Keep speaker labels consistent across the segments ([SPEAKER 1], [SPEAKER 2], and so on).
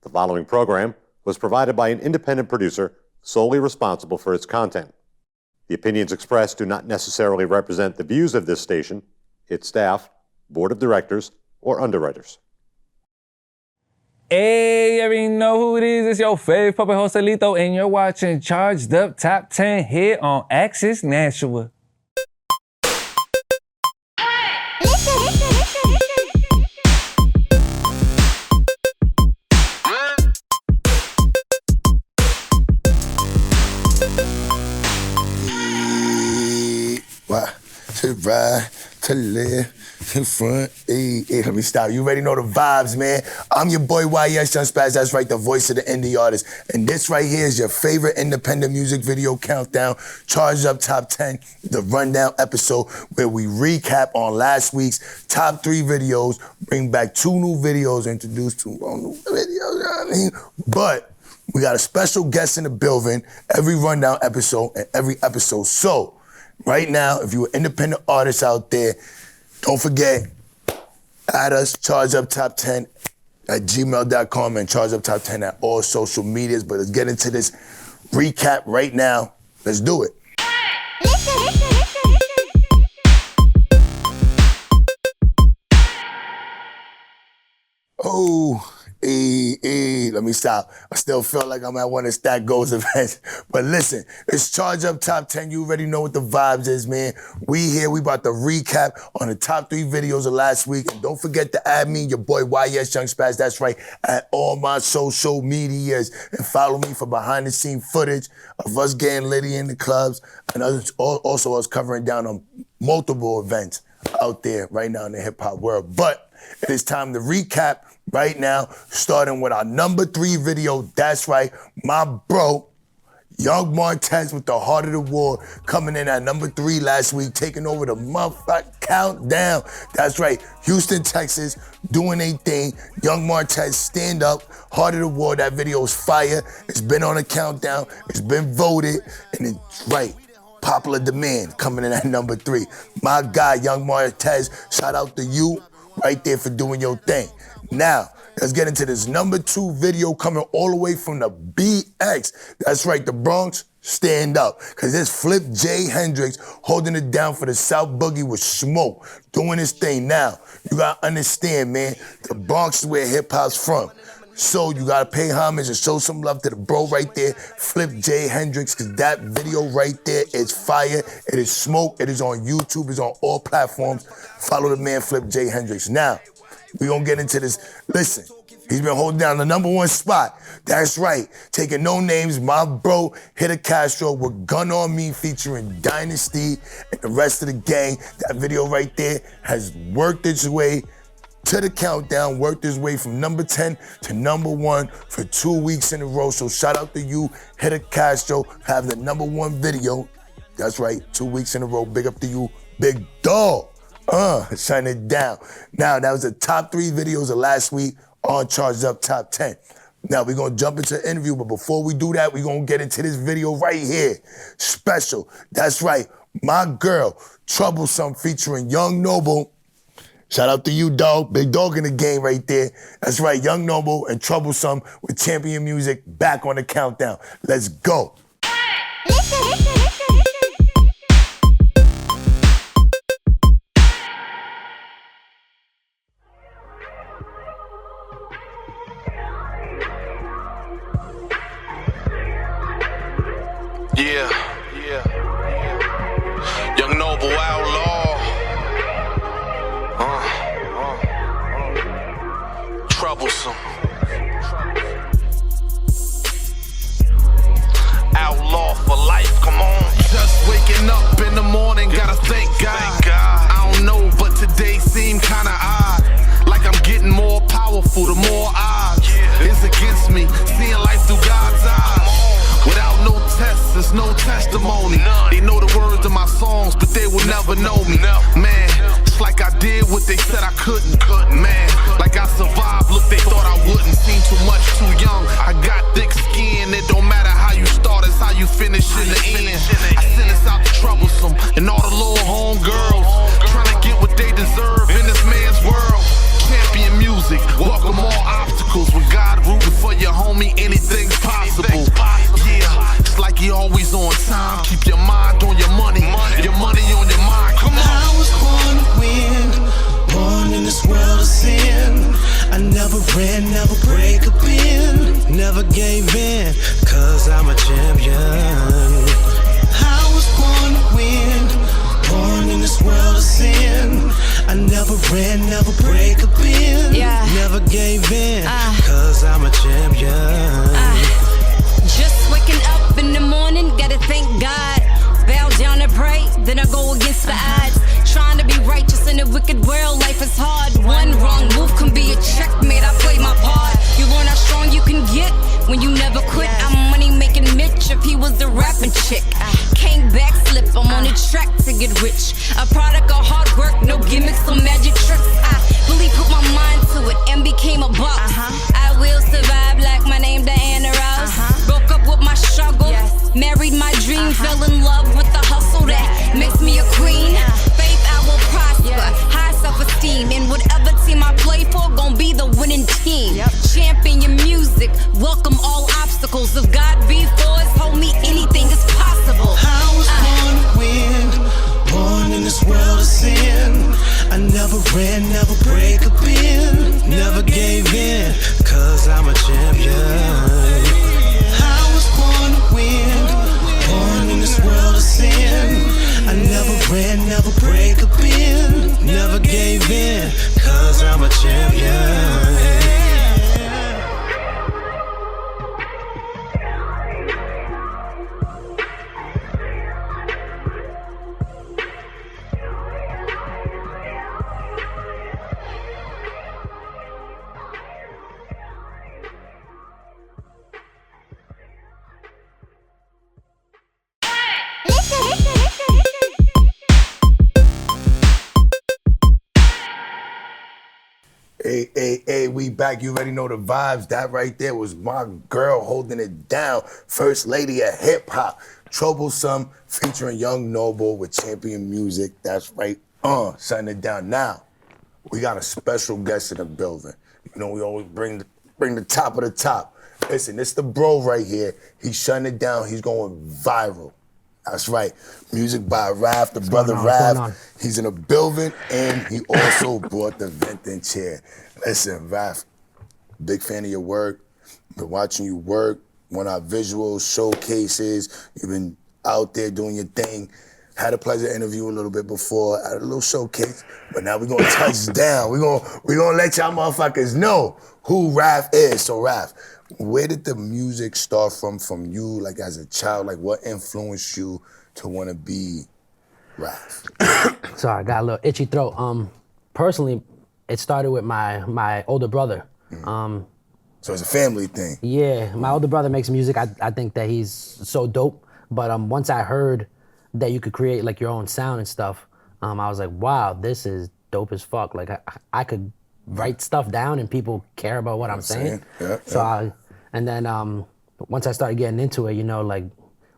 [SPEAKER 1] The following program was provided by an independent producer solely responsible for its content. The opinions expressed do not necessarily represent the views of this station, its staff, board of directors, or underwriters.
[SPEAKER 2] Hey, you already know who it is. It's your favorite puppet host, Alito, and you're watching Charged Up Top 10 here on Access Nashua.
[SPEAKER 3] What? To ride, to live, to front, let me stop. You already know the vibes, man. I'm your boy ys.young Spazz, that's right, the voice of the indie artist. And this right here is your favorite independent music video countdown, Charged Up Top 10, the rundown episode where we recap on last week's top 3 videos, bring back 2 new videos, introduce 2 new videos, you know what I mean? But we got a special guest in the building every rundown episode and every episode. So, right now, if you're an independent artist out there, don't forget, add us, chargeuptop10 at gmail.com and chargeuptop10 at all social medias. But let's get into this recap right now. Let's do it. Oh, let me stop. I still feel like I'm at one of Stack Go's events. But listen, it's Charge Up Top 10. You already know what the vibes is, man. We here, we about to recap on the top 3 videos of last week. And don't forget to add me, your boy ys.young Spazz, that's right, at all my social medias. And follow me for behind the scene footage of us getting litty in the clubs and others, also us covering down on multiple events out there right now in the hip hop world. But it is time to recap right now, starting with our number 3 video. That's right, my bro, Young Martez with the Heart of the War, coming in at number 3 last week, taking over the motherfucking countdown. That's right, Houston, Texas, doing a thing. Young Martez, stand up, Heart of the War. That video is fire. It's been on a countdown. It's been voted, and it's right. Popular demand coming in at number 3. My guy, Young Martez, shout out to you right there for doing your thing. Now, let's get into this number 2 video coming all the way from the BX. That's right, the Bronx, stand up. Because there's Flip J. Hendrix holding it down for the South Boogie with Smoke, doing his thing. Now, you got to understand, man, the Bronx is where hip-hop's from. So you gotta pay homage and show some love to the bro right there, Flip J. Hendrix, because that video right there is fire. It is Smoke. It is on YouTube. It's on all platforms. Follow the man, Flip J. Hendrix. Now, we gonna get into this. Listen, he's been holding down the number 1 spot. That's right, taking no names, my bro, Hitter Castro with Gun On Me featuring Dynasty and the rest of the gang. That video right there has worked its way to the countdown, worked his way from number 10 to number 1 for 2 weeks in a row. So shout out to you, Hitter Castro, have the number 1 video. That's right, 2 weeks in a row. Big up to you, big dog. Shine it down. Now, that was the top 3 videos of last week on Charged Up Top 10. Now, we're going to jump into the interview, but before we do that, we're going to get into this video right here. Special. That's right, my girl, Troublesome featuring Young Noble. Shout out to you, dog. Big dog in the game right there. That's right, Young Noble and Troublesome with Champion Music back on the countdown. Let's go.
[SPEAKER 4] Yeah. Young Noble Outlaw. Troublesome. Outlaw for life, come on. Just waking up in the morning, gotta thank God. I don't know, but today seemed kinda odd. Like I'm getting more powerful, the more odds is against me. Seeing life through God's eyes. Without no tests, there's no testimony. They know the words of my songs, but they will never know me. Man, it's like I did what they said I couldn't. Man, like I survived, look, they thought I wouldn't. Seen too much, too young. I got thick skin, it don't matter how you start, it's how you finish in the end. I send this out to Troublesome and all the little homegirls, trying to get what they deserve in this man's world. Champion Music, welcome all obstacles. With God rooting for time. Keep your mind on your money on your mind. Come on.
[SPEAKER 5] I was born to win, born in this world of sin. I never ran, never break a pin, never gave in, cause I'm a champion. I was born to win, born in this world of sin. I never ran, never break a pin, never gave in, cause I'm a champion.
[SPEAKER 6] Just waking up in the morning, gotta thank God. Bow down and pray, then I go against the odds. Trying to be righteous in a wicked world, life is hard. One wrong move can be a checkmate, I play my part. You learn how strong you can get when you never quit. I'm money making Mitch if he was the rapping chick. Can't backslip, I'm on the track to get rich. A product of hard work, no gimmicks or magic tricks. I really put my mind to it and became a boss. I will survive like my name Diana Ross. Broke up with my struggle, married my dream, fell in love with the hustle that makes me a queen. Faith, I will prosper, high self-esteem. And whatever team I play for, gon' be the winning team. Champion your music, welcome all obstacles. If God be for us, homie, anything is possible.
[SPEAKER 5] I was born to win, born in this world of sin. I never ran, never break a pin, never gave in, cause I'm a champion. I was born to win, born in this world of sin. I never ran, never break a pin, never gave in, cause I'm a champion.
[SPEAKER 3] Hey, we back. You already know the vibes. That right there was my girl holding it down. First lady of hip hop. Troublesome, featuring Young Noble with Champion Music. That's right. Shutting it down. Now, we got a special guest in the building. You know, we always bring the top of the top. Listen, it's the bro right here. He's shutting it down. He's going viral. That's right. Music by RAF, the brother RAF. He's in the building, and he also brought the venting chair. Listen, RAF, big fan of your work. Been watching you work, one of our visuals, showcases. You've been out there doing your thing. Had a pleasure interview a little bit before, had a little showcase, but now we're gonna touch down. We're gonna let y'all motherfuckers know who RAF is. So RAF, where did the music start from you, like as a child? Like what influenced you to wanna be RAF?
[SPEAKER 7] Sorry, I got a little itchy throat. Personally, it started with my older brother.
[SPEAKER 3] So it's a family thing.
[SPEAKER 7] Yeah, my older brother makes music. I think that he's so dope. But once I heard that you could create like your own sound and stuff, I was like, wow, this is dope as fuck. Like I could write stuff down and people care about what I'm saying. So once I started getting into it, you know, like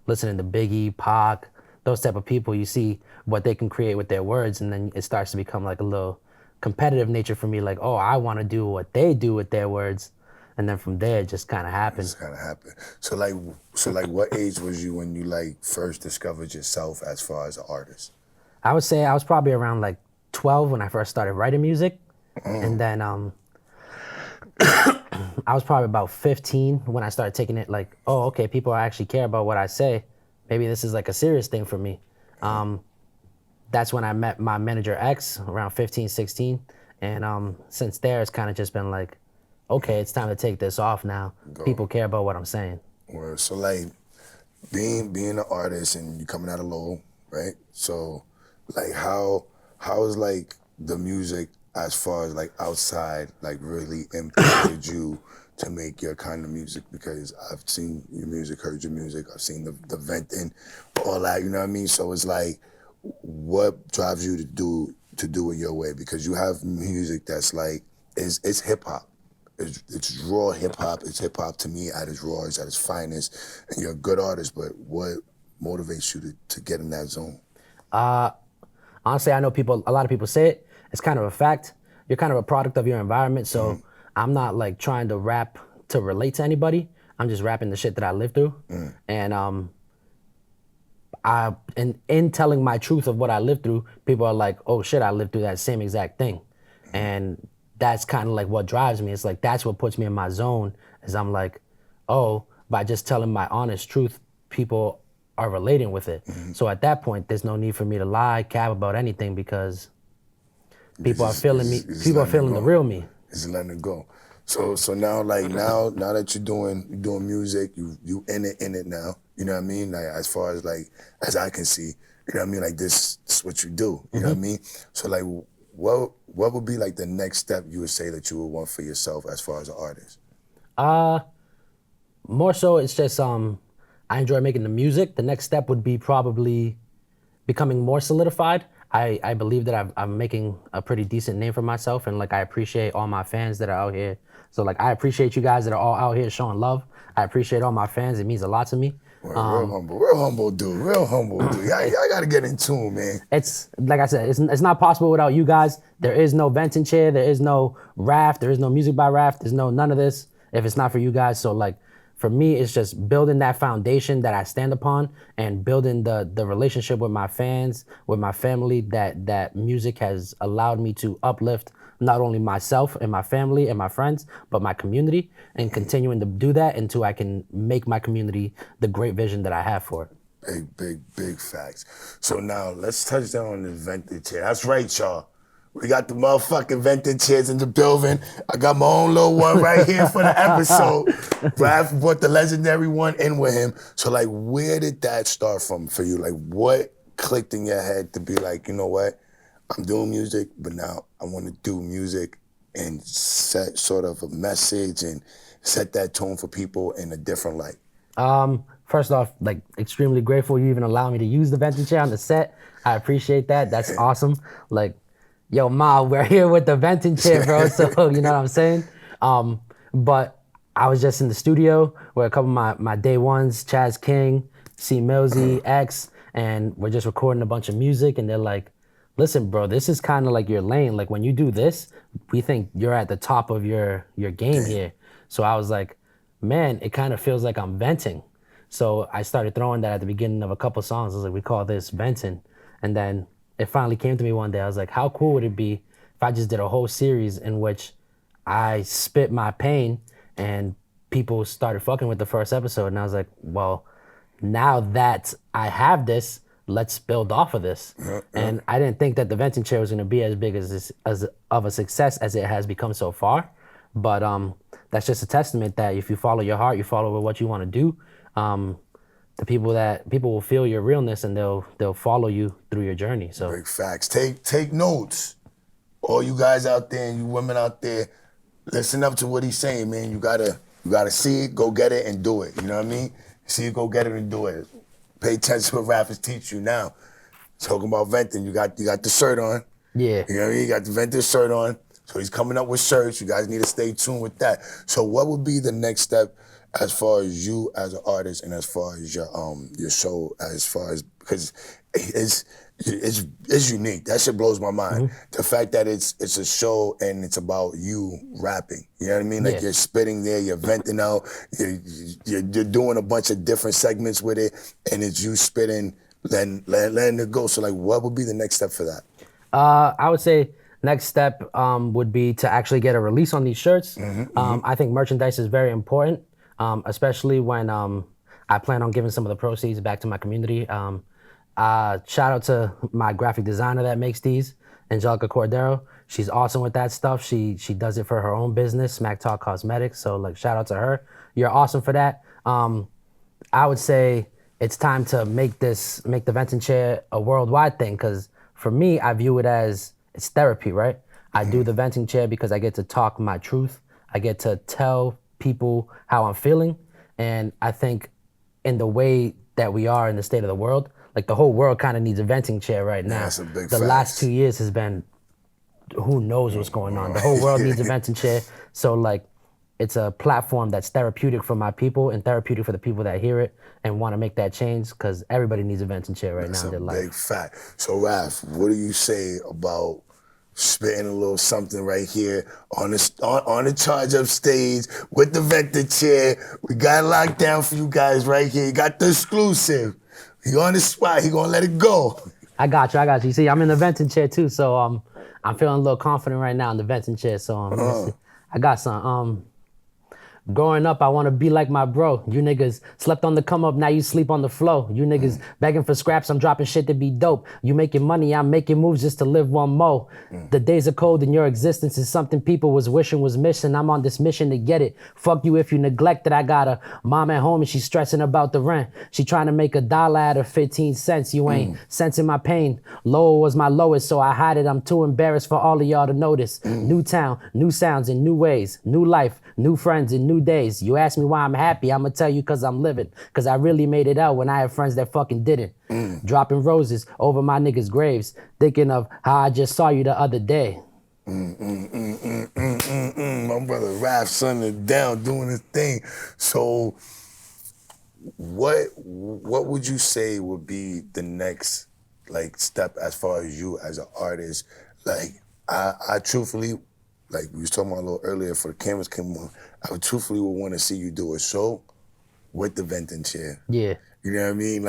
[SPEAKER 7] listening to Biggie, Pac, those type of people, you see what they can create with their words, and then it starts to become like a little competitive nature for me. Like, oh, I want to do what they do with their words, and then from there, it just kind of happened.
[SPEAKER 3] So like, what age was you when you like first discovered yourself as far as an artist?
[SPEAKER 7] I would say I was probably around like 12 when I first started writing music, and then I was probably about 15 when I started taking it like, oh, okay, people actually care about what I say. Maybe this is like a serious thing for me. That's when I met my manager X around 15, 16. And since there, it's kind of just been like, okay, it's time to take this off now. People care about what I'm saying.
[SPEAKER 3] So like being an artist and you coming out of Lowell, right? So like how is like the music as far as like outside like really impacted you to make your kind of music? Because I've seen your music, heard your music, I've seen the venting, all that, you know what I mean? So it's like, what drives you to do it your way? Because you have music that's like, it's hip hop. It's raw hip hop. It's hip hop to me at its rawest, at its finest. And you're a good artist, but what motivates you to get in that zone?
[SPEAKER 7] Honestly, I know a lot of people say it. It's kind of a fact. You're kind of a product of your environment. So I'm not like trying to rap to relate to anybody. I'm just rapping the shit that I lived through. And in telling my truth of what I lived through, people are like, oh shit, I lived through that same exact thing. And that's kind of like what drives me. It's like, that's what puts me in my zone, is I'm like, oh, by just telling my honest truth, people are relating with it. So at that point, there's no need for me to lie, cap about anything, because people are feeling me. People are feeling the real me.
[SPEAKER 3] Just letting it go. So now, like now that you're doing music, you in it now. You know what I mean? Like, as far as like, as I can see, you know what I mean? Like, this is what you do. You know what I mean? So like, what would be like the next step you would say that you would want for yourself as far as an artist?
[SPEAKER 7] More so, it's just I enjoy making the music. The next step would be probably becoming more solidified. I believe that I'm making a pretty decent name for myself, and like I appreciate all my fans that are out here. So like I appreciate you guys that are all out here showing love. I appreciate all my fans. It means a lot to me.
[SPEAKER 3] Real humble dude. I gotta get in tune, man.
[SPEAKER 7] It's like I said, it's not possible without you guys. There is no Venting Chair. There is no RAF. There is no Music by RAF. There's no none of this if it's not for you guys. So like, for me, it's just building that foundation that I stand upon, and building the relationship with my fans, with my family, that music has allowed me to uplift not only myself and my family and my friends, but my community, and continuing to do that until I can make my community the great vision that I have for it.
[SPEAKER 3] Big facts. So now let's touch down on the Venting Chair. That's right, y'all. We got the motherfucking Venting Chairs in the building. I got my own little one right here for the episode. Raf brought the legendary one in with him. So like, where did that start from for you? Like, what clicked in your head to be like, you know what? I'm doing music, but now I want to do music and set sort of a message and set that tone for people in a different light.
[SPEAKER 7] First off, like, extremely grateful you even allow me to use the Venting Chair on the set. I appreciate that. That's awesome. Like, yo, Ma, we're here with the Venting Chair, bro. So, you know what I'm saying? But I was just in the studio with a couple of my day ones, Chaz King, C Millsy, X, and we're just recording a bunch of music, and they're like, listen, bro, this is kind of like your lane. Like, when you do this, we think you're at the top of your game here. So I was like, man, it kind of feels like I'm venting. So I started throwing that at the beginning of a couple songs. I was like, we call this venting. And then it finally came to me one day. I was like, how cool would it be if I just did a whole series in which I spit my pain and people started fucking with the first episode? And I was like, well, now that I have this, let's build off of this. And I didn't think that the Venting Chair was gonna be as big as of a success as it has become so far. But that's just a testament that if you follow your heart, you follow what you wanna do, the people will feel your realness, and they'll follow you through your journey. So
[SPEAKER 3] big facts. Take notes. All you guys out there and you women out there, listen up to what he's saying, man. You gotta see it, go get it, and do it. You know what I mean? See it, go get it, and do it. Pay attention to what rappers teach you now. Talking about venting, you got the shirt on.
[SPEAKER 7] yeah.
[SPEAKER 3] You know what I mean? You got the venting shirt on. So he's coming up with shirts. You guys need to stay tuned with that. So what would be the next step as far as you as an artist, and as far as your show, as far as, because it's unique. That shit blows my mind. The fact that it's a show and it's about you rapping. You know what I mean? Like, you're spitting there, you're venting out, you're doing a bunch of different segments with it, and it's you spitting, letting it go. So like, what would be the next step for that?
[SPEAKER 7] I would say next step would be to actually get a release on these shirts. I think merchandise is very important, especially when I plan on giving some of the proceeds back to my community. Shout out to my graphic designer that makes these, Angelica Cordero. She's awesome with that stuff. She does it for her own business, Smack Talk Cosmetics. So like, shout out to her. You're awesome for that. I would say it's time to make the Venting Chair a worldwide thing, because for me, I view it as it's therapy, right? I do the Venting Chair because I get to talk my truth. I get to tell people how I'm feeling. And I think in the way that we are in the state of the world, like, the whole world kind of needs a Venting Chair right now.
[SPEAKER 3] That's a big
[SPEAKER 7] The
[SPEAKER 3] fact.
[SPEAKER 7] last 2 years has been, who knows what's going on. The whole world needs a Venting Chair. So like, it's a platform that's therapeutic for my people and therapeutic for the people that hear it and want to make that change, because everybody needs a Venting Chair right now in their life.
[SPEAKER 3] That's a big fact. So Raf, what do you say about spitting a little something right here on the Charge Up stage with the Venting Chair? We got it locked down for you guys right here. You got the exclusive. He on the spot. He gonna let it go.
[SPEAKER 7] I got you. You see, I'm in the venting chair too, so I'm feeling a little confident right now in the venting chair. So let's see. I got some. Growing up, I want to be like my bro. You niggas slept on the come up, now you sleep on the flow. You niggas begging for scraps, I'm dropping shit to be dope. You making money, I'm making moves just to live one more. The days are cold and your existence is something people was wishing was missing. I'm on this mission to get it. Fuck you if you neglect it. I got a mom at home and she's stressing about the rent. She trying to make $1 out of 15 cents. You ain't sensing my pain. Lower was my lowest, so I hide it. I'm too embarrassed for all of y'all to notice. New town, new sounds and new ways, new life, new friends and new days. You ask me why I'm happy, I'ma tell you cause I'm living. Cause I really made it out when I had friends that fucking didn't. Dropping roses over my niggas' graves, thinking of how I just saw you the other day.
[SPEAKER 3] My brother RAF shutting it down, doing his thing. So what would you say would be the next step as far as you as an artist? I truthfully, like we was talking about a little earlier before the cameras came on, I would truthfully want to see you do a show with the venting chair.
[SPEAKER 7] Yeah.
[SPEAKER 3] You know what I mean?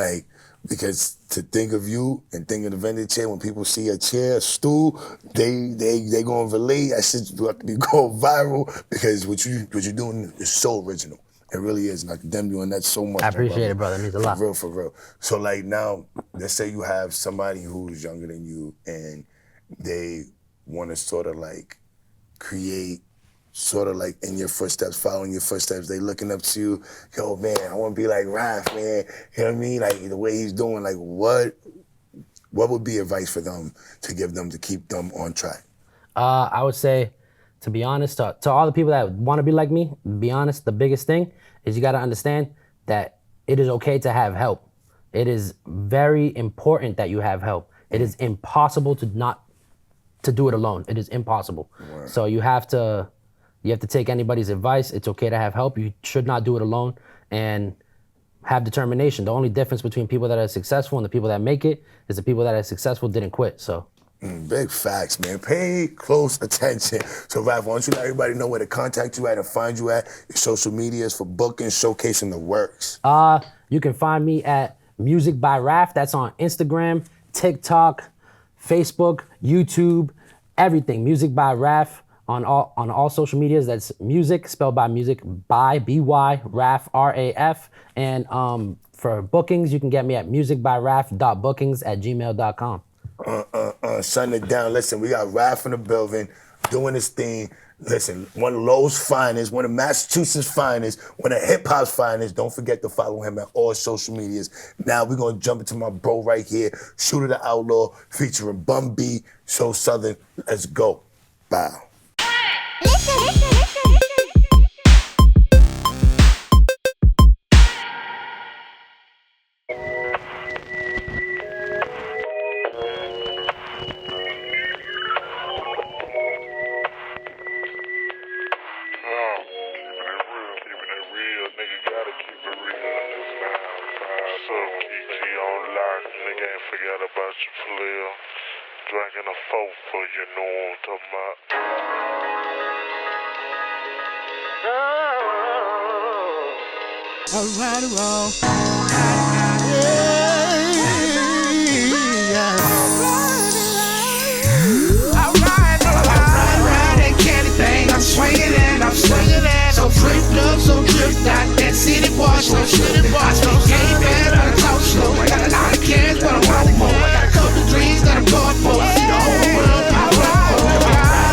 [SPEAKER 3] Because to think of you and think of the vending chair, when people see a chair, a stool, they gonna relate. That shit have to be going viral because what you're doing is so original. It really is, and I condemn you on that so much.
[SPEAKER 7] I appreciate it, brother. It means a lot.
[SPEAKER 3] For real. So now, let's say you have somebody who's younger than you and they want to sort of create in your footsteps, following your footsteps. They looking up to you. Yo, man, I want to be like RAF, man. You know what I mean? The way he's doing, what would be advice for them to give them to keep them on track?
[SPEAKER 7] I would say, to be honest, to all the people that want to be like me, be honest, the biggest thing is you got to understand that it is okay to have help. It is very important that you have help. It is impossible to do it alone. It is impossible. Right. So you have to take anybody's advice. It's okay to have help. You should not do it alone and have determination. The only difference between people that are successful and the people that make it is the people that are successful didn't quit, so.
[SPEAKER 3] Big facts, man. Pay close attention. So, RAF, why don't you let everybody know where to contact you at and find you at, your social medias for booking, showcasing the works?
[SPEAKER 7] You can find me at Music by RAF. That's on Instagram, TikTok, Facebook, YouTube, everything. Music by RAF on all social medias. That's music, spelled by music, by B-Y, RAF, R-A-F. And for bookings, you can get me at musicbyraf.bookings@gmail.com.
[SPEAKER 3] Shutting it down. Listen, we got RAF in the building, doing his thing. Listen, one of Lowell's finest, one of Massachusetts' finest, one of hip-hop's finest. Don't forget to follow him at all social medias. Now we're going to jump into my bro right here, Shooter the Outlaw, featuring Bun B, So Southern. Let's go. Bow.
[SPEAKER 8] Drinking a 4 for you know what I'm talking about.
[SPEAKER 5] Alright. That candy thing, I'm swinging and I'm swinging and so dripped up, so dripped out. That city boy, so city boy. I speak game bad, I talk slow. I got a lot of cash, but I want more. I got a couple dreams that I'm going for. I see the whole world, I run for.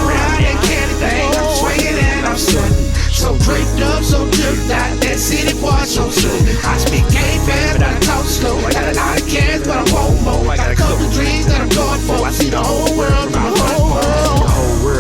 [SPEAKER 5] Ride that candy thing, I'm swinging and I'm swinging. So draped up, so dripped out. That city boy, so silly. I speak game bad, but I talk slow. I got a lot of cash, but I want more. I got a couple dreams that I'm going for. I see the whole world, I run for.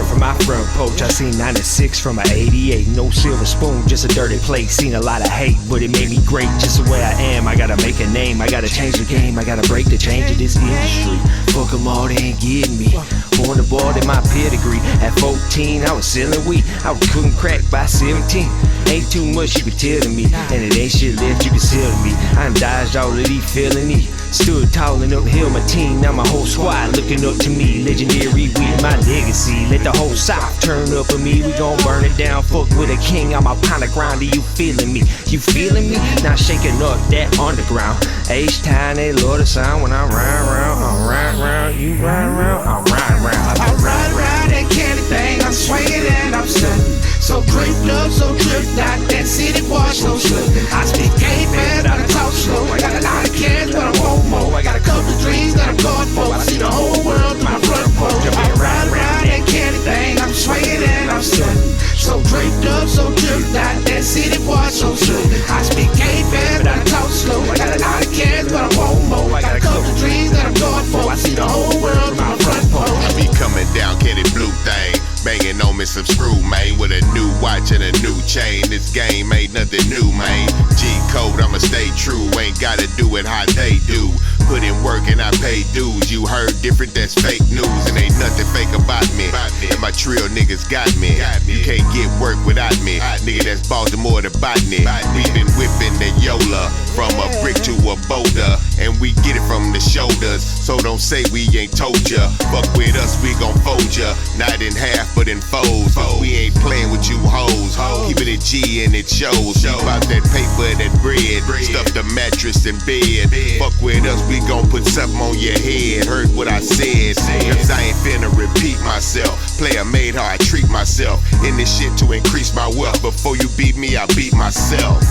[SPEAKER 9] From my front porch, I seen 96 from an 88. No silver spoon, just a dirty plate. Seen a lot of hate, but it made me great. Just the way I am, I gotta make a name. I gotta change the game, I gotta break the change of this industry. Fuck them all, they ain't getting me. born to ball in my pedigree. At 14, I was selling weed. I was cooking crack by 17. Ain't too much you could tell to me, and it ain't shit left you can sell to me. I done dodged all of these felonies. Stood tall and uphill my team. Now my whole squad looking up to me. Legendary with my legacy. Let the whole South turn up on me. We gon' burn it down. Fuck with a king. I'm a pound of grind. Are you feeling me? You feeling me? Now shaking up that underground. H-Town, they love the sound when I ride round. I'm ride round. You ride round. I'm ride round.
[SPEAKER 5] I ride round that candy thing, I'm swinging and I'm stunting. So draped up, so dripped out, that city boy so slipping. I speak game man, I talk slow. I got a lot of cash, but I want more. I got a couple of dreams that I'm going for. I see the whole world through my front porch. I ride round that candy thing, I'm swinging and I'm stunting. So draped up, so dripped out, that city boy so slipping. I speak game man, but I talk slow. I got a lot of cash, but I want more. I got a couple of dreams that I'm going for. I see the whole world through my front porch.
[SPEAKER 10] I be coming down, candy blue thing. Banging on me some screw, man, with a new watch and a new chain. This game ain't nothing new, man. G-code, I'ma stay true. Ain't gotta do it how they do. Put in work and I pay dues. You heard different, that's fake news. And ain't nothing fake about me. And my trio niggas got me. You can't get work without me. Nigga, that's Baltimore to botany. We been whipping the Yola from a brick to a boulder. And we get it from the shoulders. So don't say we ain't told ya. Fuck with us, we gon' fold ya. Not in half, but in folds. We ain't playing with you hoes. Keeping it G and it shows. Keep out that paper, that bread. Stuff the mattress and bed. Fuck with us, we gon' put something on your head. Heard what I said. Cause I ain't finna repeat myself. Player made how I treat myself. In this shit to increase my wealth. Before you beat me, I beat myself.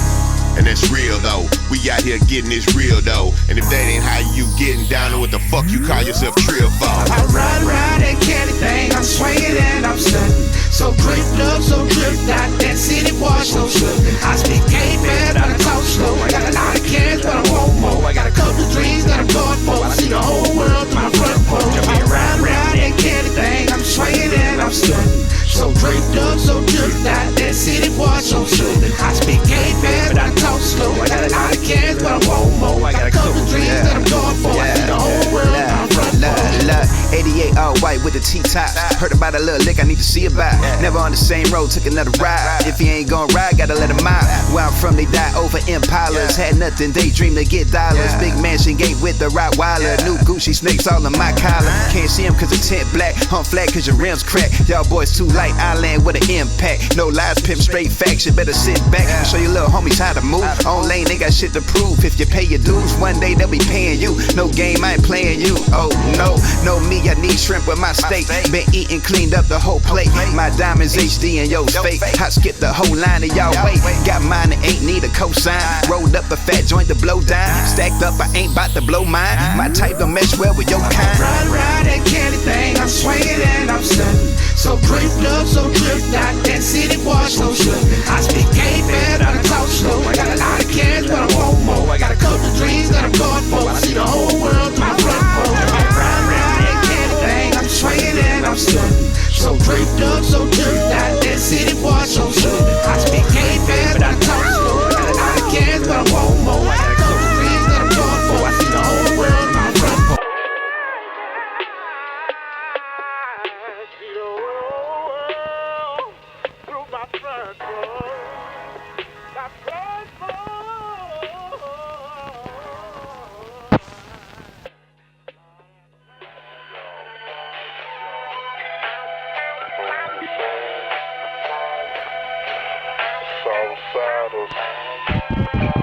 [SPEAKER 10] And that's real though. We out here getting this real though. And if that ain't how you getting down, then what the fuck you call yourself trill for?
[SPEAKER 5] I ride round that candy thing, I'm swinging and I'm stunting. So draped up, so dripped out, that city boy so slipping. I speak game man, I talk slow. I got a lot of cash, but I want more. I got a couple of dreams that I'm going for. I see the whole world through my front porch. I ride round that candy thing, I'm swinging and I'm stunting. So draped up, so dripped out, that city boy so slipping. I speak game man, but I talk slow. I got a lot of cash, but I want more. I got a couple of dreams that I'm going for. I see the whole world through my front porch.
[SPEAKER 11] 88 all white with the T-top. Heard about a little lick I need to see about. Never on the same road, took another ride. If he ain't gon' ride, gotta let him out. Where I'm from, they die over Impalas. Had nothing, daydream to get dollars. Big mansion gate with the Rottweiler. New Gucci snakes all in my collar. Can't see him cause the tent black. Hump flat cause your rims crack. Y'all boys too light, I land with an impact. No lies, pimp, straight facts. You better sit back and show your little homies how to move. On lane, they got shit to prove. If you pay your dues, one day they'll be paying you. No game, I ain't playing you. Oh no, no me, I need shrimp with my steak. Been eating, cleaned up the whole plate. My diamonds HD and yours fake. I skipped the whole line of y'all wait. Got mine and ain't need a cosign. Rolled up a fat joint to blow down. Stacked up, I ain't bout to blow mine. My type don't mesh well with your kind.
[SPEAKER 5] Ride round that candy thing, I'm swinging and I'm stunting. So draped up, so dripped out, that city boy so slipping. I speak game man, I talk slow. I got a lot of cash, but I want more. I got a couple of dreams that I'm going for. I see the whole world through my front porch. I ride round that candy thing, I'm swinging and I'm stunting. So draped up, so dripped out, that city boy so slipping. I speak game man, but I talk slow. I got a lot of cash, but I want more. I got a couple of dreams that I'm going for. I see the whole world through my front porch.
[SPEAKER 8] Southsiders,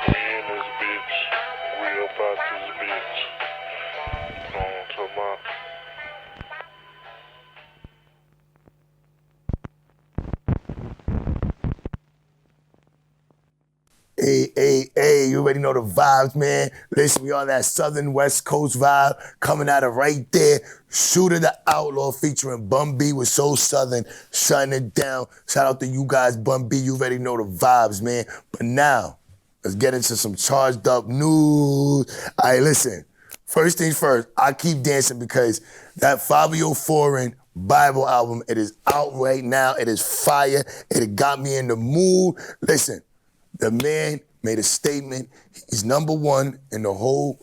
[SPEAKER 8] we in this bitch, we about this bitch. You know what I'm talking about?
[SPEAKER 3] Hey, you already know the vibes, man. Listen, we on that Southern West Coast vibe coming out of right there. Shooter the Outlaw featuring Bun B with So Southern, shutting it down. Shout out to you guys, Bun B. You already know the vibes, man. But now, let's get into some charged up news. All right, listen. First things first, I keep dancing because that Fabio Foreign Bible album, it is out right now. It is fire. It got me in the mood. Listen. The man made a statement. He's number one in the whole,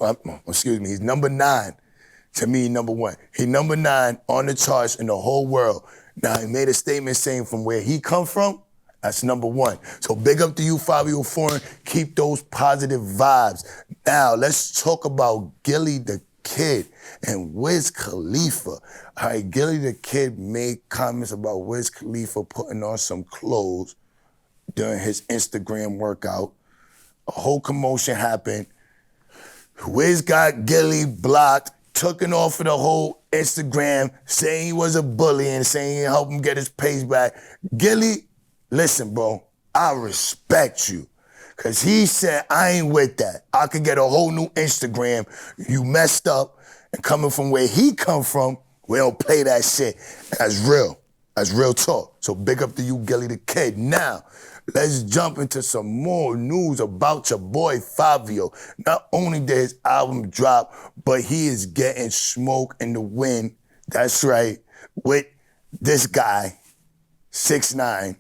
[SPEAKER 3] he's number 9 to me, number one. He number 9 on the charts in the whole world. Now, he made a statement saying from where he come from, that's number 1. So big up to you, Fabio Foreign. Keep those positive vibes. Now, let's talk about Gilly the Kid and Wiz Khalifa. All right, Gilly the Kid made comments about Wiz Khalifa putting on some clothes during his Instagram workout. A whole commotion happened. Wiz got Gilly blocked, took him off of the whole Instagram, saying he was a bully and saying he helped him get his page back. Gilly, listen, bro, I respect you. Cause he said, I ain't with that. I could get a whole new Instagram. You messed up. And coming from where he come from, we don't play that shit. That's real. That's real talk. So big up to you, Gilly the Kid. Now, let's jump into some more news about your boy Fabio. Not only did his album drop, but he is getting smoke in the wind. That's right, with this guy, 6ix9ine.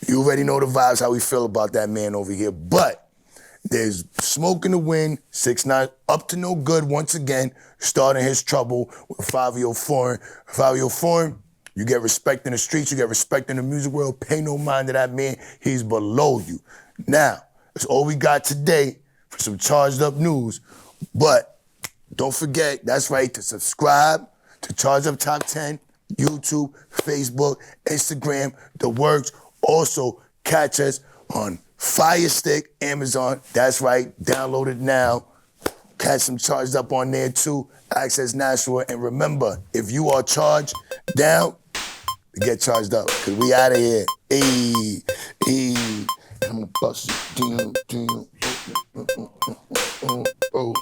[SPEAKER 3] You already know the vibes, how we feel about that man over here. But there's smoke in the wind. 6ix9ine up to no good once again, starting his trouble with Fabio Foreign. Fabio Foreign, you get respect in the streets, you get respect in the music world. Pay no mind to that man. He's below you. Now, that's all we got today for some charged up news. But don't forget, that's right, to subscribe to Charged Up Top 10, YouTube, Facebook, Instagram, the works. Also, catch us on Fire Stick, Amazon. That's right, download it now. Catch some Charged Up on there too. Access Nashua. And remember, if you are charged down, get charged up, cause we out of here. Hey, hey. I'm gonna bust it. Damn. Oh.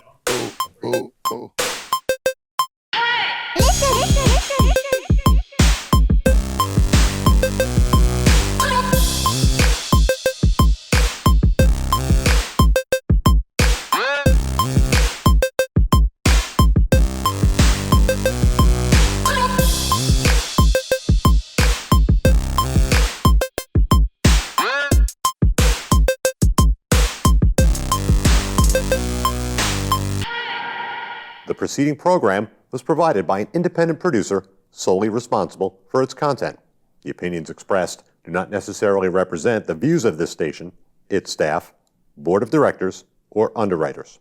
[SPEAKER 1] The preceding program was provided by an independent producer solely responsible for its content. The opinions expressed do not necessarily represent the views of this station, its staff, board of directors, or underwriters.